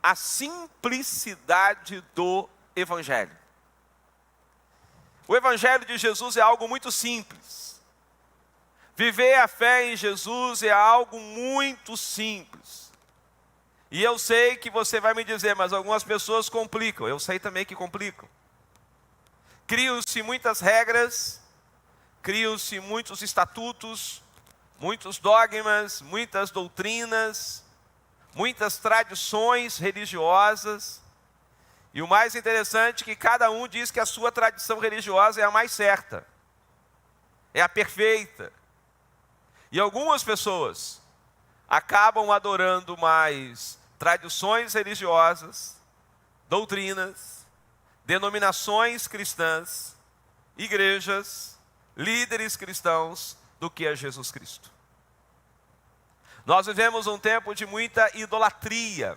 a simplicidade do Evangelho. O Evangelho de Jesus é algo muito simples. Viver a fé em Jesus é algo muito simples. E eu sei que você vai me dizer, mas algumas pessoas complicam. Eu sei também que complicam. Criam-se muitas regras, criam-se muitos estatutos, muitos dogmas, muitas doutrinas, muitas tradições religiosas. E o mais interessante é que cada um diz que a sua tradição religiosa é a mais certa, é a perfeita. E algumas pessoas acabam adorando mais tradições religiosas, doutrinas, denominações cristãs, igrejas, líderes cristãos, do que a Jesus Cristo. Nós vivemos um tempo de muita idolatria.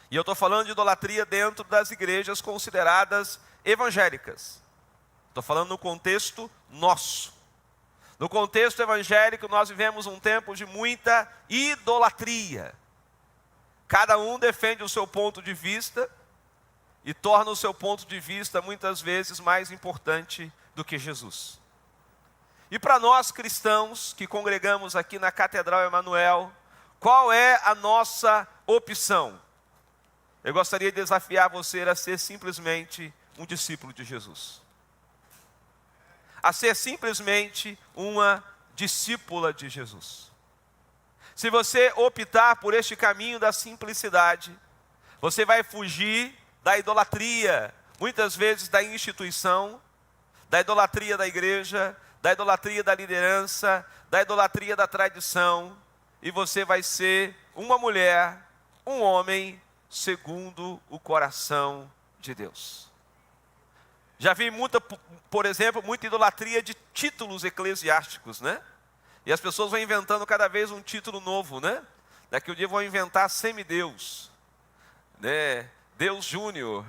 E eu estou falando de idolatria dentro das igrejas consideradas evangélicas. Estou falando no contexto nosso. No contexto evangélico, nós vivemos um tempo de muita idolatria. Cada um defende o seu ponto de vista e torna o seu ponto de vista muitas vezes mais importante do que Jesus. E para nós cristãos que congregamos aqui na Catedral Emanuel, qual é a nossa opção? Eu gostaria de desafiar você a ser simplesmente um discípulo de Jesus. A ser simplesmente uma discípula de Jesus. Se você optar por este caminho da simplicidade, você vai fugir da idolatria, muitas vezes da instituição, da idolatria da igreja, da idolatria da liderança, da idolatria da tradição, e você vai ser uma mulher, um homem, segundo o coração de Deus. Já vi por exemplo, muita idolatria de títulos eclesiásticos, né? E as pessoas vão inventando cada vez um título novo, né? Daqui um dia vão inventar semideus, né? Deus Júnior,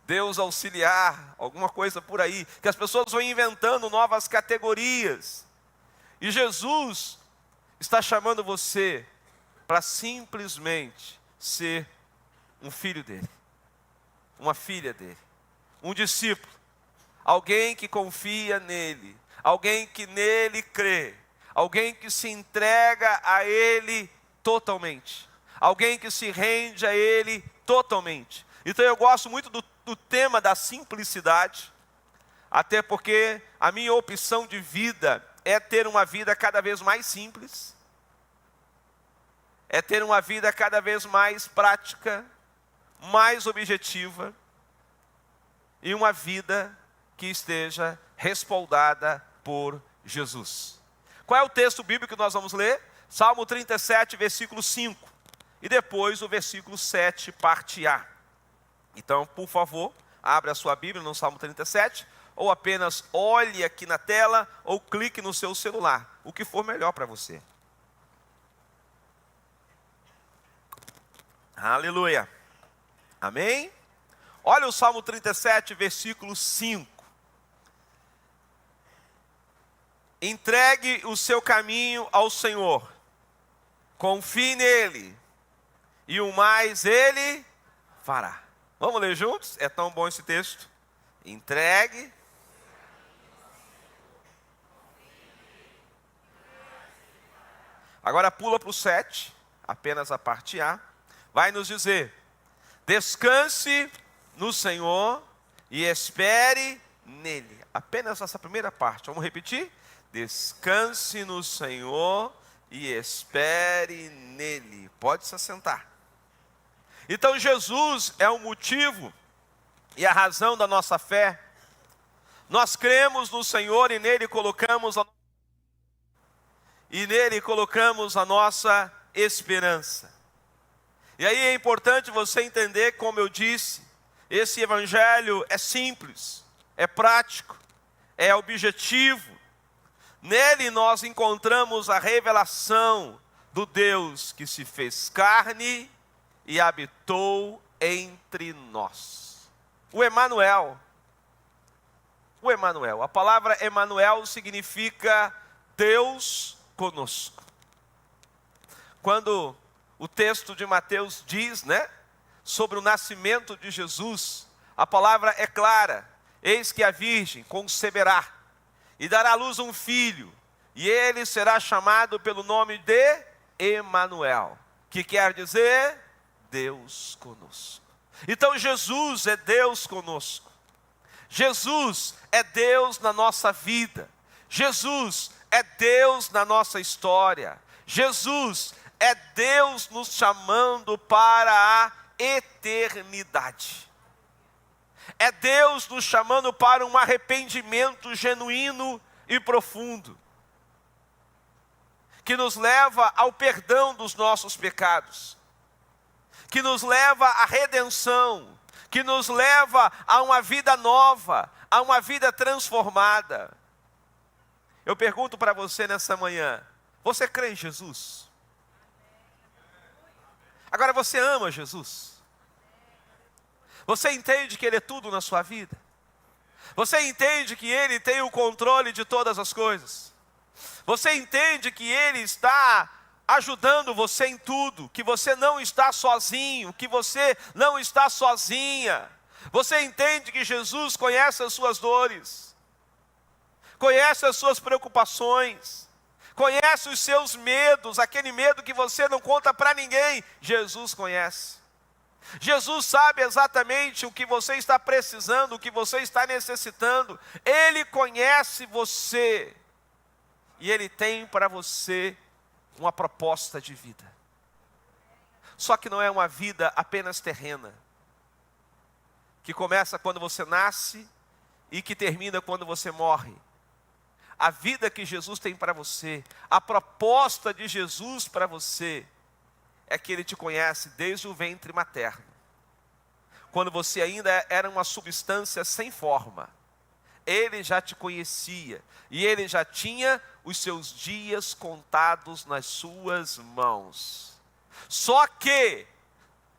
Deus Auxiliar, alguma coisa por aí, que as pessoas vão inventando novas categorias. E Jesus está chamando você para simplesmente ser um filho dele, uma filha dele, um discípulo, alguém que confia nele, alguém que nele crê, alguém que se entrega a ele totalmente, alguém que se rende a ele totalmente. Então eu gosto muito do tema da simplicidade, até porque a minha opção de vida é ter uma vida cada vez mais simples, é ter uma vida cada vez mais prática, mais objetiva, e uma vida que esteja respaldada por Jesus. Qual é o texto bíblico que nós vamos ler? Salmo 37, versículo 5, e depois o versículo 7, parte A. Então, por favor, abra a sua Bíblia no Salmo 37, ou apenas olhe aqui na tela, ou clique no seu celular, o que for melhor para você. Aleluia. Amém? Olha o Salmo 37, versículo 5. Entregue o seu caminho ao Senhor, confie nele, e o mais ele fará. Vamos ler juntos? É tão bom esse texto. Entregue. Agora pula para o 7, apenas a parte A. Vai nos dizer: descanse no Senhor e espere nele. Apenas essa primeira parte. Vamos repetir? Descanse no Senhor e espere nele. Pode se assentar. Então Jesus é o motivo e a razão da nossa fé. Nós cremos no Senhor e nele colocamos a nossa esperança. E aí é importante você entender, como eu disse, esse evangelho é simples, é prático, é objetivo. Nele nós encontramos a revelação do Deus que se fez carne e habitou entre nós. O Emanuel, a palavra Emanuel significa Deus conosco. Quando o texto de Mateus diz, né? Sobre o nascimento de Jesus. A palavra é clara. Eis que a virgem conceberá e dará à luz um filho, e ele será chamado pelo nome de Emanuel, que quer dizer Deus conosco. Então Jesus é Deus conosco. Jesus é Deus na nossa vida. Jesus é Deus na nossa história. Jesus é Deus nos chamando para a eternidade. É Deus nos chamando para um arrependimento genuíno e profundo, que nos leva ao perdão dos nossos pecados, que nos leva à redenção, que nos leva a uma vida nova, a uma vida transformada. Eu pergunto para você nessa manhã, você crê em Jesus? Agora você ama Jesus? Você entende que Ele é tudo na sua vida? Você entende que Ele tem o controle de todas as coisas? Você entende que Ele está ajudando você em tudo, que você não está sozinho, que você não está sozinha? Você entende que Jesus conhece as suas dores, conhece as suas preocupações, conhece os seus medos, aquele medo que você não conta para ninguém, Jesus conhece. Jesus sabe exatamente o que você está precisando, o que você está necessitando. Ele conhece você e Ele tem para você uma proposta de vida. Só que não é uma vida apenas terrena, que começa quando você nasce e que termina quando você morre. A vida que Jesus tem para você, a proposta de Jesus para você, é que Ele te conhece desde o ventre materno, quando você ainda era uma substância sem forma. Ele já te conhecia e Ele já tinha os seus dias contados nas suas mãos. Só que,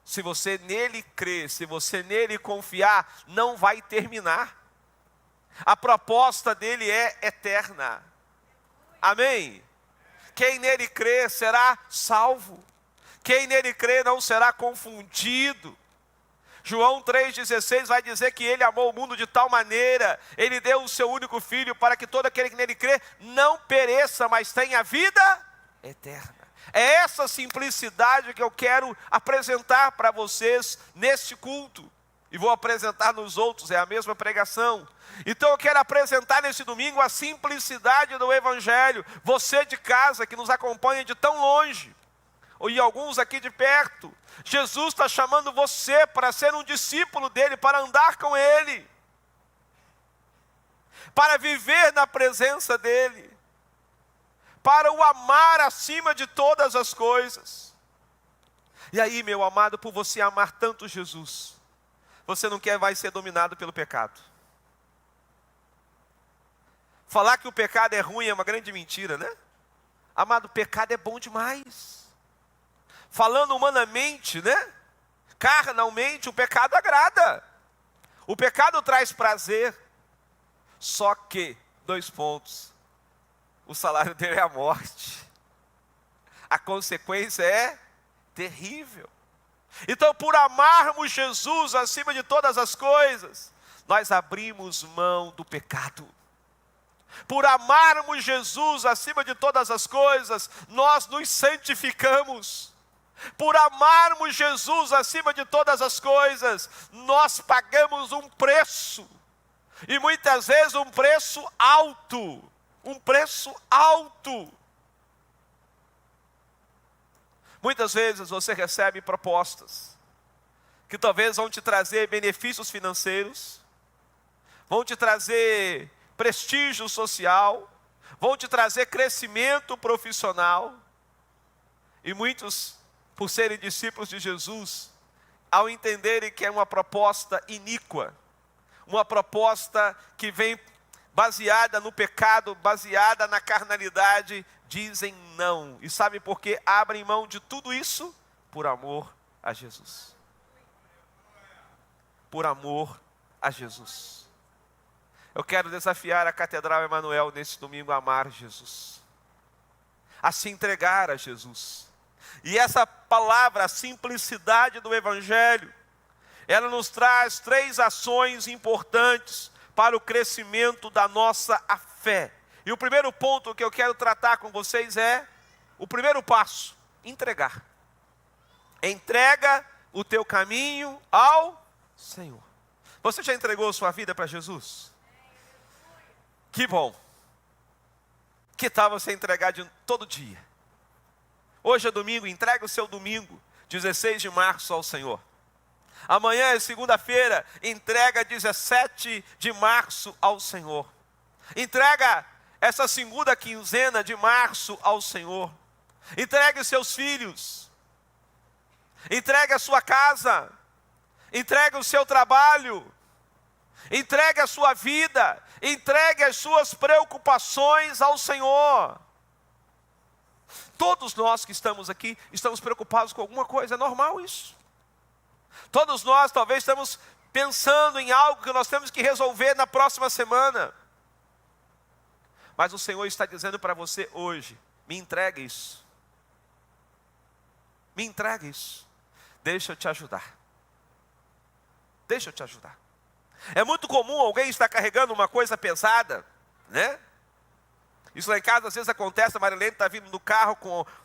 se você nele crer, se você nele confiar, não vai terminar. A proposta dele é eterna. Amém? Quem nele crê será salvo. Quem nele crê não será confundido. João 3,16 vai dizer que Ele amou o mundo de tal maneira, Ele deu o seu único Filho para que todo aquele que nele crê não pereça, mas tenha vida eterna. É essa simplicidade que eu quero apresentar para vocês neste culto. E vou apresentar nos outros, é a mesma pregação. Então eu quero apresentar nesse domingo a simplicidade do Evangelho. Você de casa que nos acompanha de tão longe, e alguns aqui de perto, Jesus está chamando você para ser um discípulo dele, para andar com ele, para viver na presença dele, para o amar acima de todas as coisas. E aí, meu amado, por você amar tanto Jesus, você não quer mais ser dominado pelo pecado. Falar que o pecado é ruim é uma grande mentira, né? Amado, o pecado é bom demais. Falando humanamente, né? Carnalmente, o pecado agrada. O pecado traz prazer. Só que, 2 pontos. O salário dele é a morte. A consequência é terrível. Então, por amarmos Jesus acima de todas as coisas, nós abrimos mão do pecado. Por amarmos Jesus acima de todas as coisas, nós nos santificamos. Por amarmos Jesus acima de todas as coisas, nós pagamos um preço. E muitas vezes um preço alto. Um preço alto. Muitas vezes você recebe propostas que talvez vão te trazer benefícios financeiros, vão te trazer prestígio social, vão te trazer crescimento profissional. E muitos, por serem discípulos de Jesus, ao entenderem que é uma proposta iníqua, uma proposta que vem baseada no pecado, baseada na carnalidade, dizem não. E sabe por quê? Abrem mão de tudo isso por amor a Jesus. Por amor a Jesus. Eu quero desafiar a Catedral Emanuel nesse domingo a amar Jesus, a se entregar a Jesus. E essa palavra, a simplicidade do Evangelho, ela nos traz 3 ações importantes para o crescimento da nossa fé. E o primeiro ponto que eu quero tratar com vocês é o primeiro passo: entregar. Entrega o teu caminho ao Senhor. Você já entregou sua vida para Jesus? Que bom. Que tal você entregar todo dia? Hoje é domingo, entrega o seu domingo, 16 de março ao Senhor. Amanhã é segunda-feira, entrega 17 de março ao Senhor. Entrega essa segunda quinzena de março ao Senhor. Entregue os seus filhos. Entregue a sua casa. Entregue o seu trabalho. Entregue a sua vida. Entregue as suas preocupações ao Senhor. Todos nós que estamos aqui, estamos preocupados com alguma coisa, é normal isso. Todos nós talvez estamos pensando em algo que nós temos que resolver na próxima semana. Mas o Senhor está dizendo para você hoje: me entregue isso. Me entregue isso. Deixa eu te ajudar. Deixa eu te ajudar. É muito comum alguém estar carregando uma coisa pesada, né? Isso lá em casa às vezes acontece. A Marilene está vindo no carro,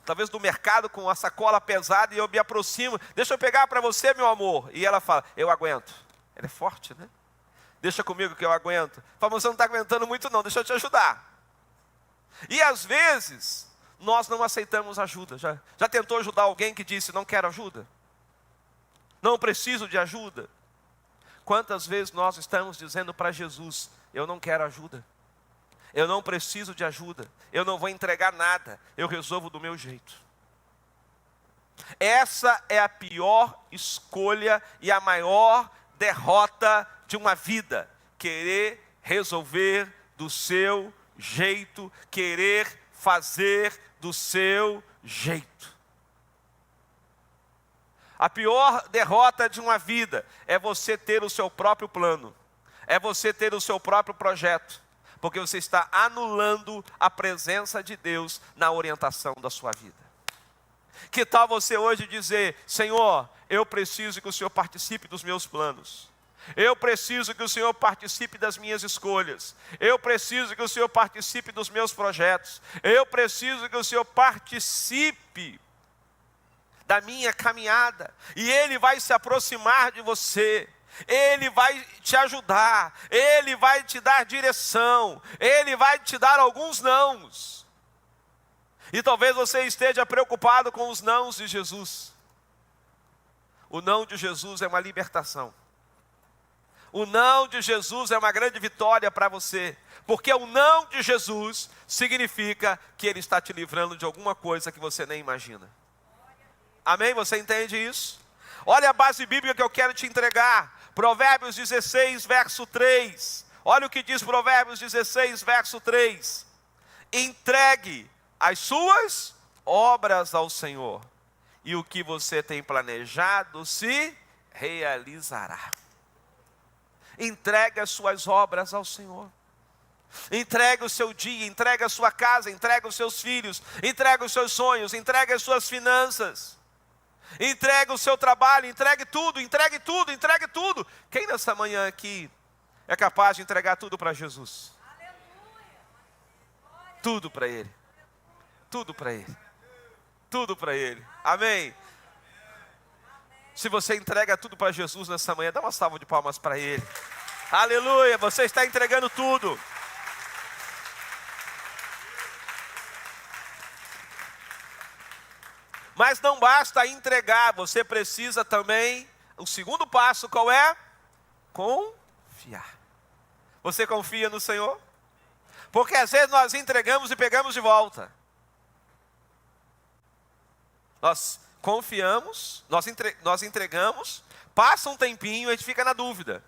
talvez do mercado, com a sacola pesada, e eu me aproximo: deixa eu pegar para você, meu amor. E ela fala: eu aguento. Ela é forte, né? Deixa comigo que eu aguento. Fala: você não está aguentando muito não, deixa eu te ajudar. E às vezes, nós não aceitamos ajuda. Já tentou ajudar alguém que disse: não quero ajuda? Não preciso de ajuda? Quantas vezes nós estamos dizendo para Jesus: eu não quero ajuda, eu não preciso de ajuda, eu não vou entregar nada, eu resolvo do meu jeito. Essa é a pior escolha e a maior derrota de uma vida: querer resolver do seu jeito, querer fazer do seu jeito. A pior derrota de uma vida é você ter o seu próprio plano, é você ter o seu próprio projeto, porque você está anulando a presença de Deus na orientação da sua vida. Que tal você hoje dizer: Senhor, eu preciso que o Senhor participe dos meus planos. Eu preciso que o Senhor participe das minhas escolhas. Eu preciso que o Senhor participe dos meus projetos. Eu preciso que o Senhor participe da minha caminhada. E Ele vai se aproximar de você. Ele vai te ajudar. Ele vai te dar direção. Ele vai te dar alguns nãos. E talvez você esteja preocupado com os nãos de Jesus. O não de Jesus é uma libertação. O não de Jesus é uma grande vitória para você. Porque o não de Jesus significa que Ele está te livrando de alguma coisa que você nem imagina. Amém? Você entende isso? Olha a base bíblica que eu quero te entregar. Provérbios 16, verso 3. Olha o que diz Provérbios 16, verso 3. Entregue as suas obras ao Senhor, e o que você tem planejado se realizará. Entregue as suas obras ao Senhor. Entregue o seu dia, entregue a sua casa, entregue os seus filhos, entregue os seus sonhos, entregue as suas finanças. Entregue o seu trabalho, entregue tudo, entregue tudo, entregue tudo. Quem nessa manhã aqui é capaz de entregar tudo para Jesus? Tudo para Ele. Tudo para Ele. Tudo para Ele. Amém? Se você entrega tudo para Jesus nessa manhã, dá uma salva de palmas para Ele. Aleluia, você está entregando tudo. Mas não basta entregar, você precisa também, o segundo passo qual é? Confiar. Você confia no Senhor? Porque às vezes nós entregamos e pegamos de volta. Nós confiamos, nós entregamos, passa um tempinho, a gente fica na dúvida.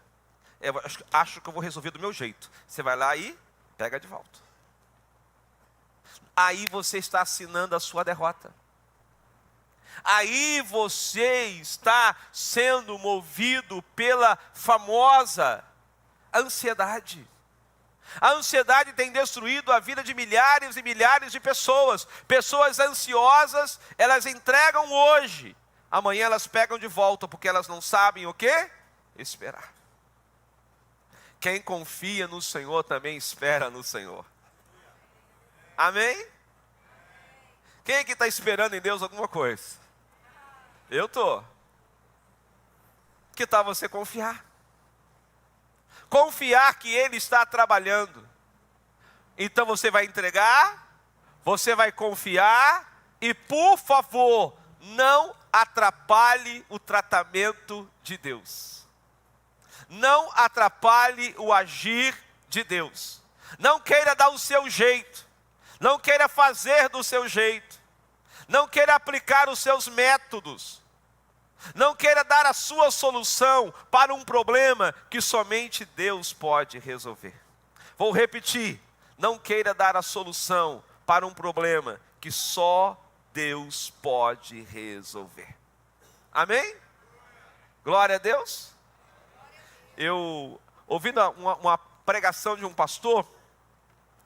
Eu acho que eu vou resolver do meu jeito. Você vai lá e pega de volta. Aí você está assinando a sua derrota. Aí você está sendo movido pela famosa ansiedade. A ansiedade tem destruído a vida de milhares e milhares de pessoas. Pessoas ansiosas, elas entregam hoje, amanhã elas pegam de volta, porque elas não sabem o que? Esperar. Quem confia no Senhor também espera no Senhor. Amém? Quem é que está esperando em Deus alguma coisa? Eu estou. Que tal você confiar? Confiar que Ele está trabalhando. Então você vai entregar, você vai confiar e, por favor, não atrapalhe o tratamento de Deus. Não atrapalhe o agir de Deus. Não queira dar o seu jeito. Não queira fazer do seu jeito. Não queira aplicar os seus métodos. Não queira dar a sua solução para um problema que somente Deus pode resolver. Vou repetir. Não queira dar a solução para um problema que só Deus pode resolver. Amém? Glória a Deus. Eu, ouvindo uma pregação de um pastor,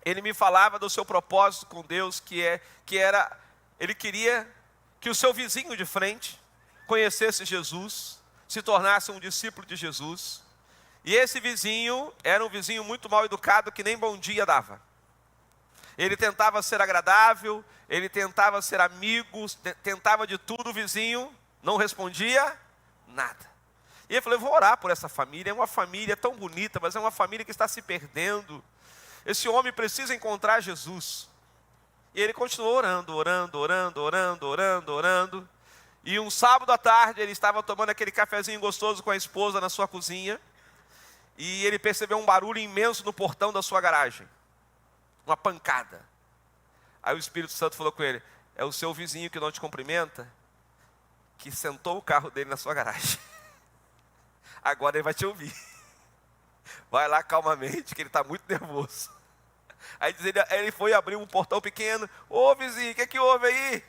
ele me falava do seu propósito com Deus, ele queria que o seu vizinho de frente conhecesse Jesus, se tornasse um discípulo de Jesus. E esse vizinho era um vizinho muito mal educado, que nem bom dia dava. Ele tentava ser agradável, ele tentava ser amigo, tentava de tudo, o vizinho não respondia nada. E eu falei, vou orar por essa família, é uma família tão bonita, mas é uma família que está se perdendo. Esse homem precisa encontrar Jesus. E ele continuou orando. E um sábado à tarde, ele estava tomando aquele cafezinho gostoso com a esposa na sua cozinha. E ele percebeu um barulho imenso no portão da sua garagem. Uma pancada. Aí o Espírito Santo falou com ele, é o seu vizinho que não te cumprimenta, que sentou o carro dele na sua garagem. Agora ele vai te ouvir. Vai lá calmamente, que ele está muito nervoso. Aí ele foi abrir um portão pequeno. Ô vizinho, o que houve aí?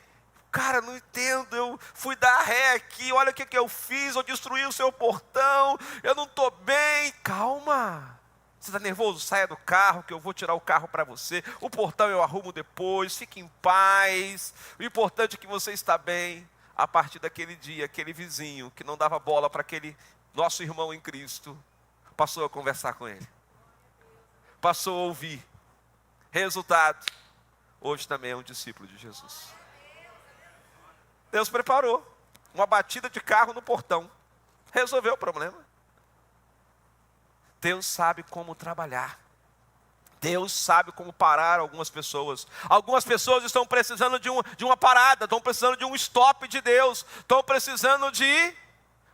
Cara, não entendo, eu fui dar ré aqui, olha o que eu fiz, eu destruí o seu portão, eu não estou bem. Calma, você está nervoso? Saia do carro que eu vou tirar o carro para você. O portão eu arrumo depois, fique em paz. O importante é que você está bem. A partir daquele dia, aquele vizinho que não dava bola para aquele nosso irmão em Cristo, passou a conversar com ele. Passou a ouvir. Resultado, hoje também é um discípulo de Jesus. Deus preparou uma batida de carro no portão. Resolveu o problema. Deus sabe como trabalhar. Deus sabe como parar algumas pessoas. Algumas pessoas estão precisando de uma parada, estão precisando de um stop de Deus, estão precisando de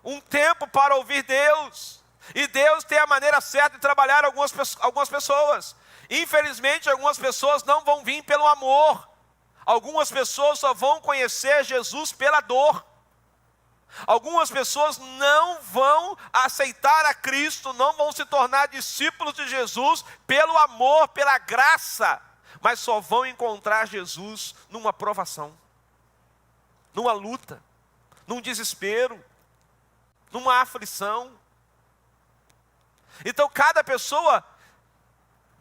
um tempo para ouvir Deus. E Deus tem a maneira certa de trabalhar algumas pessoas. Infelizmente, algumas pessoas não vão vir pelo amor. Algumas pessoas só vão conhecer Jesus pela dor. Algumas pessoas não vão aceitar a Cristo, não vão se tornar discípulos de Jesus pelo amor, pela graça, mas só vão encontrar Jesus numa provação, numa luta, num desespero, numa aflição. Então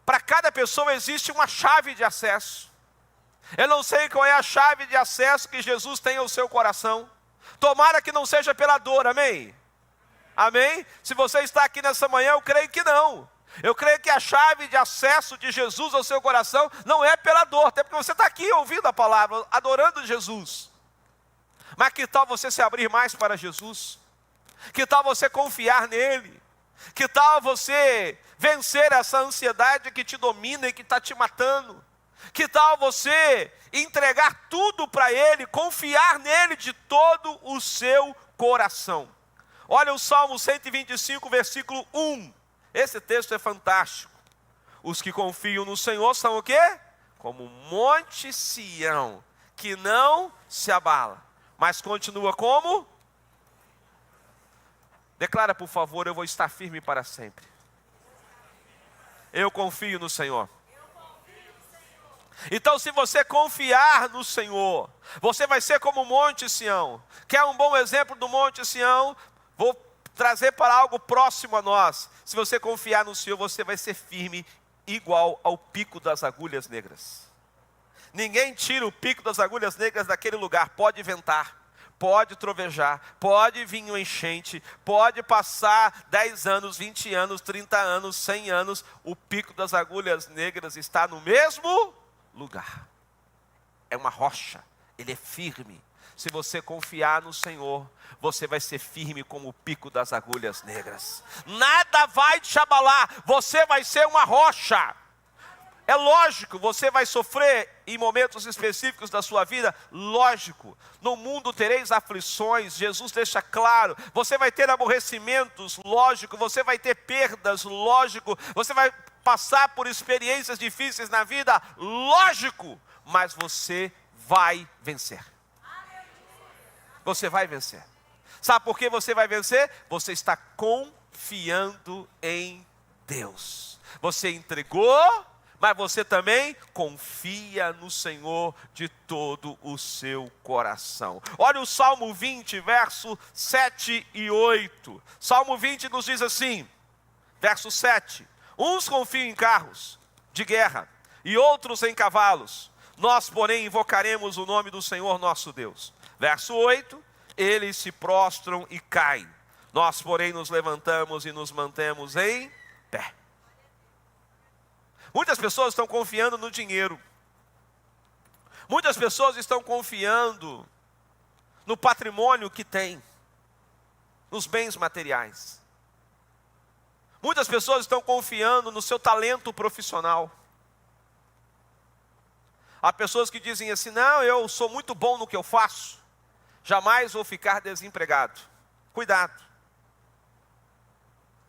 para cada pessoa existe uma chave de acesso. Eu não sei qual é a chave de acesso que Jesus tem ao seu coração. Tomara que não seja pela dor, amém? Amém? Se você está aqui nessa manhã, eu creio que não. Eu creio que a chave de acesso de Jesus ao seu coração não é pela dor, até porque você está aqui ouvindo a palavra, adorando Jesus. Mas que tal você se abrir mais para Jesus? Que tal você confiar nele? Que tal você vencer essa ansiedade que te domina e que está te matando? Que tal você entregar tudo para Ele, confiar nele de todo o seu coração? Olha o Salmo 125, versículo 1. Esse texto é fantástico. Os que confiam no Senhor são o quê? Como Monte Sião, que não se abala, mas continua como? Declara, por favor, eu vou estar firme para sempre. Eu confio no Senhor. Então, se você confiar no Senhor, você vai ser como o Monte Sião. Quer um bom exemplo do Monte Sião? Vou trazer para algo próximo a nós. Se você confiar no Senhor, você vai ser firme igual ao pico das agulhas negras. Ninguém tira o pico das agulhas negras daquele lugar. Pode ventar, pode trovejar, pode vir uma enchente, pode passar 10 anos, 20 anos, 30 anos, 100 anos. O pico das agulhas negras está no mesmo lugar. É uma rocha, ele é firme. Se você confiar no Senhor, você vai ser firme como o pico das agulhas negras. Nada vai te abalar, você vai ser uma rocha. É lógico, você vai sofrer em momentos específicos da sua vida, lógico. No mundo tereis aflições, Jesus deixa claro. Você vai ter aborrecimentos, lógico. Você vai ter perdas, lógico. Você vai passar por experiências difíceis na vida, lógico. Mas você vai vencer. Você vai vencer. Sabe por que você vai vencer? Você está confiando em Deus. Você entregou, mas você também confia no Senhor de todo o seu coração. Olha o Salmo 20, verso 7 e 8. Salmo 20 nos diz assim, verso 7. Uns confiam em carros de guerra e outros em cavalos. Nós, porém, invocaremos o nome do Senhor nosso Deus. Verso 8, eles se prostram e caem. Nós, porém, nos levantamos e nos mantemos em pé. Muitas pessoas estão confiando no dinheiro. Muitas pessoas estão confiando no patrimônio que tem, nos bens materiais. Muitas pessoas estão confiando no seu talento profissional. Há pessoas que dizem assim, não, eu sou muito bom no que eu faço, jamais vou ficar desempregado. Cuidado.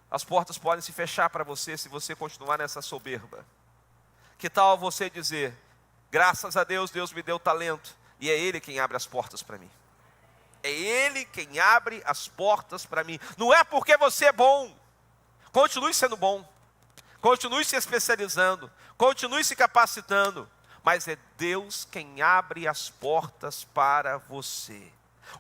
As portas podem se fechar para você se você continuar nessa soberba. Que tal você dizer, graças a Deus, Deus me deu talento, e é Ele quem abre as portas para mim. É Ele quem abre as portas para mim. Não é porque você é bom. Continue sendo bom. Continue se especializando. Continue se capacitando. Mas é Deus quem abre as portas para você.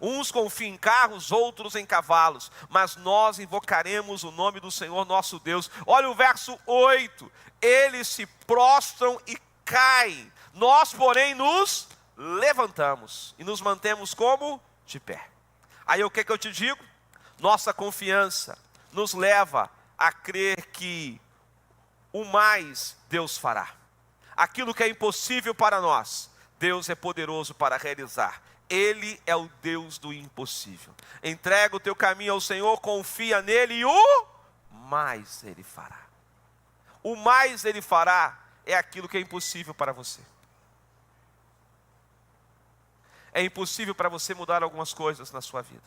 Uns confiam em carros, outros em cavalos, mas nós invocaremos o nome do Senhor nosso Deus. Olha o verso 8, eles se prostram e caem, nós porém nos levantamos e nos mantemos como? De pé. Aí o que eu te digo? Nossa confiança nos leva a crer que o mais Deus fará. Aquilo que é impossível para nós, Deus é poderoso para realizar. Ele é o Deus do impossível. Entrega o teu caminho ao Senhor, confia nele e o mais Ele fará. O mais Ele fará é aquilo que é impossível para você. É impossível para você mudar algumas coisas na sua vida.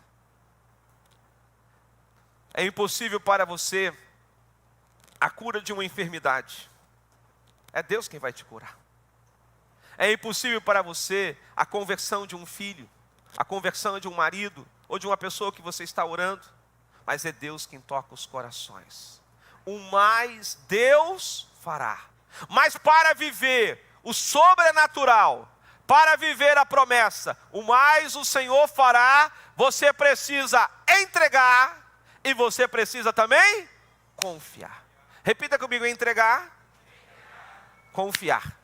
É impossível para você a cura de uma enfermidade. É Deus quem vai te curar. É impossível para você a conversão de um filho, a conversão de um marido, ou de uma pessoa que você está orando, mas é Deus quem toca os corações. O mais Deus fará. Mas para viver o sobrenatural, para viver a promessa, o mais o Senhor fará, você precisa entregar e você precisa também confiar. Repita comigo, entregar, confiar.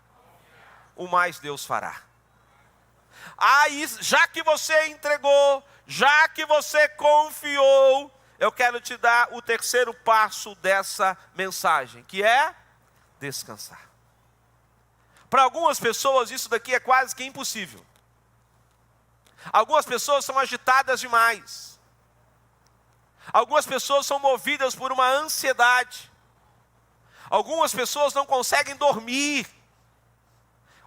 O mais Deus fará. Aí, já que você entregou, já que você confiou, eu quero te dar o terceiro passo dessa mensagem, que é descansar. Para algumas pessoas isso daqui é quase que impossível. Algumas pessoas são agitadas demais. Algumas pessoas são movidas por uma ansiedade. Algumas pessoas não conseguem dormir.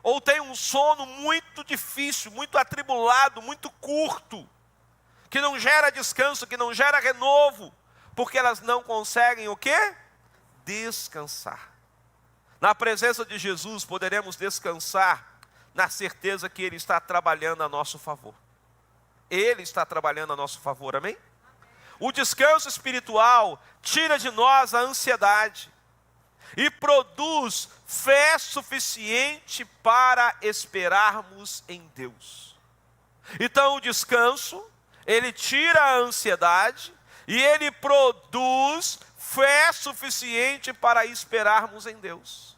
Ou têm um sono muito difícil, muito atribulado, muito curto. Que não gera descanso, que não gera renovo. Porque elas não conseguem o quê? Descansar. Na presença de Jesus poderemos descansar na certeza que Ele está trabalhando a nosso favor. Ele está trabalhando a nosso favor, amém? O descanso espiritual tira de nós a ansiedade e produz fé suficiente para esperarmos em Deus. Então o descanso, ele tira a ansiedade e ele produz fé suficiente para esperarmos em Deus.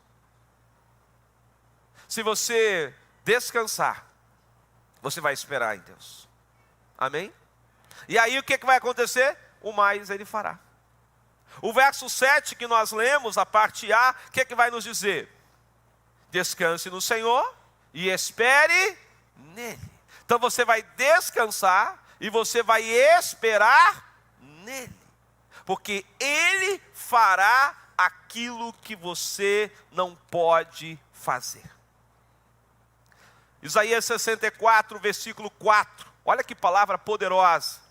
Se você descansar, você vai esperar em Deus. Amém? E aí o que vai acontecer? O mais Ele fará. O verso 7 que nós lemos, a parte A, o que vai nos dizer? Descanse no Senhor e espere nele. Então você vai descansar e você vai esperar nele. Porque Ele fará aquilo que você não pode fazer. Isaías 64, versículo 4. Olha que palavra poderosa.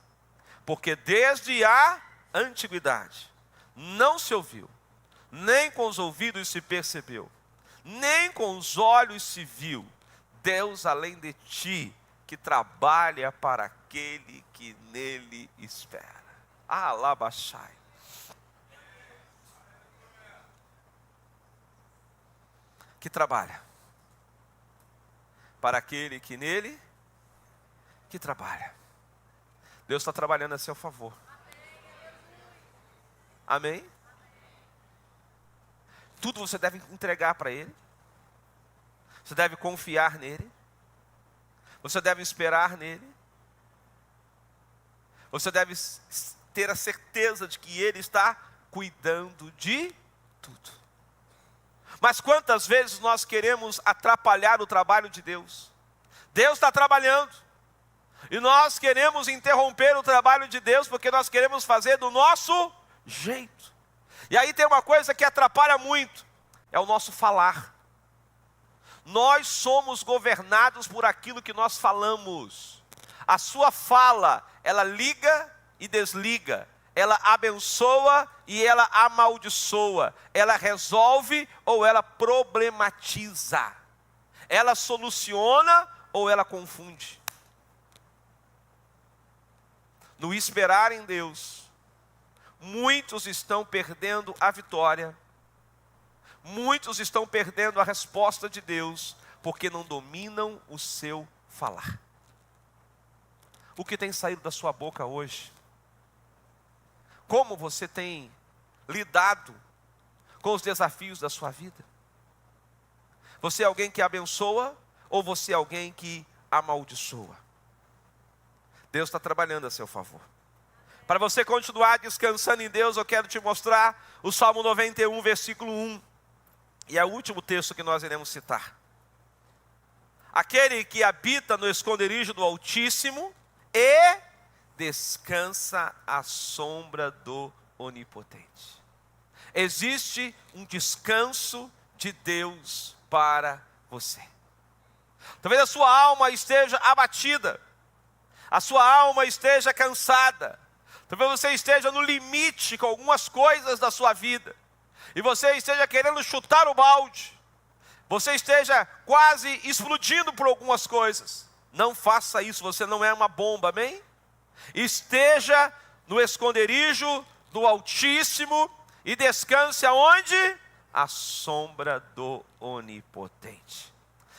Porque desde a antiguidade não se ouviu, nem com os ouvidos se percebeu, nem com os olhos se viu, Deus além de ti, que trabalha para aquele que nele espera. Alabashai. Que trabalha para aquele que nele que trabalha. Deus está trabalhando a seu favor. Amém? Tudo você deve entregar para Ele. Você deve confiar nele. Você deve esperar nele. Você deve ter a certeza de que Ele está cuidando de tudo. Mas quantas vezes nós queremos atrapalhar o trabalho de Deus? Deus está trabalhando. E nós queremos interromper o trabalho de Deus porque nós queremos fazer do nosso jeito. E aí tem uma coisa que atrapalha muito, é o nosso falar. Nós somos governados por aquilo que nós falamos. A sua fala, ela liga e desliga. Ela abençoa e ela amaldiçoa. Ela resolve ou ela problematiza. Ela soluciona ou ela confunde. No esperar em Deus, muitos estão perdendo a vitória. Muitos estão perdendo a resposta de Deus, porque não dominam o seu falar. O que tem saído da sua boca hoje? Como você tem lidado com os desafios da sua vida? Você é alguém que abençoa ou você é alguém que amaldiçoa? Deus está trabalhando a seu favor. Para você continuar descansando em Deus, eu quero te mostrar o Salmo 91, versículo 1. E é o último texto que nós iremos citar. Aquele que habita no esconderijo do Altíssimo e descansa à sombra do Onipotente. Existe um descanso de Deus para você. Talvez a sua alma esteja abatida. A sua alma esteja cansada. Talvez você esteja no limite com algumas coisas da sua vida. E você esteja querendo chutar o balde. Você esteja quase explodindo por algumas coisas. Não faça isso, você não é uma bomba, amém? Esteja no esconderijo do Altíssimo e descanse aonde? À sombra do Onipotente.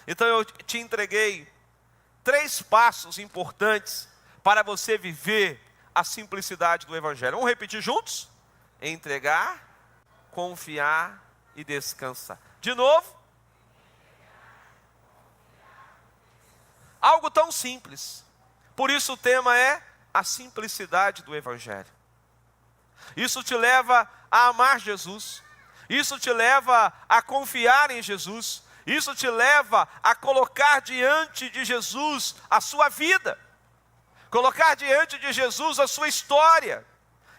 Então eu te entreguei 3 passos importantes para você viver a simplicidade do Evangelho. Vamos repetir juntos? Entregar, confiar e descansar. De novo. Algo tão simples. Por isso o tema é a simplicidade do Evangelho. Isso te leva a amar Jesus. Isso te leva a confiar em Jesus. Isso te leva a colocar diante de Jesus a sua vida. Colocar diante de Jesus a sua história.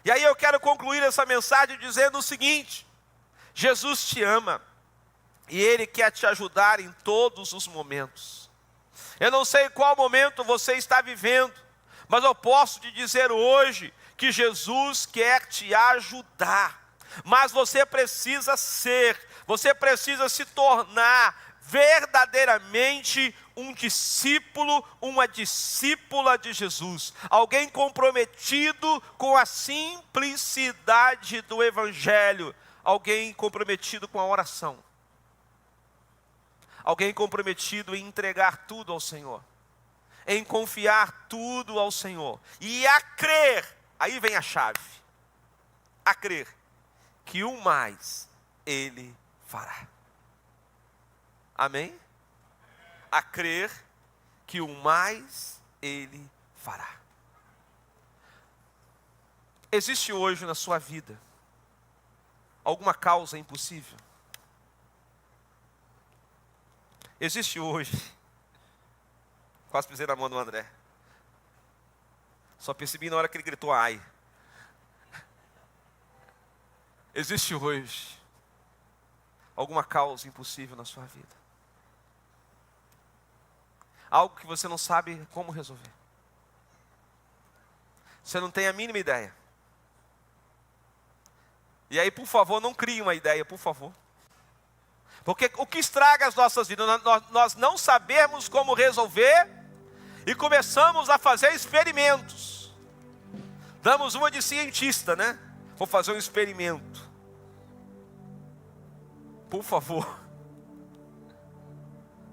E aí eu quero concluir essa mensagem dizendo o seguinte: Jesus te ama. E Ele quer te ajudar em todos os momentos. Eu não sei qual momento você está vivendo, mas eu posso te dizer hoje que Jesus quer te ajudar. Mas você precisa se tornar verdadeiramente um discípulo, uma discípula de Jesus. Alguém comprometido com a simplicidade do Evangelho. Alguém comprometido com a oração. Alguém comprometido em entregar tudo ao Senhor. Em confiar tudo ao Senhor. E a crer, aí vem a chave. A crer que o mais Ele fará. Amém? A crer que o mais Ele fará. Existe hoje na sua vida alguma causa impossível? Existe hoje, quase pisei na mão do André, só percebi na hora que ele gritou ai. Existe hoje alguma causa impossível na sua vida? Algo que você não sabe como resolver. Você não tem a mínima ideia. E aí, por favor, não crie uma ideia, por favor. Porque o que estraga as nossas vidas, nós não sabemos como resolver e começamos a fazer experimentos. Damos uma de cientista, né? Vou fazer um experimento. Por favor,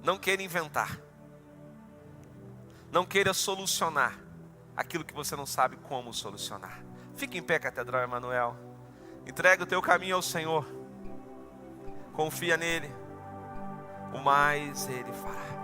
não queira inventar. Não queira solucionar aquilo que você não sabe como solucionar. Fique em pé, Catedral Emanuel. Entrega o teu caminho ao Senhor. Confia nele. O mais Ele fará.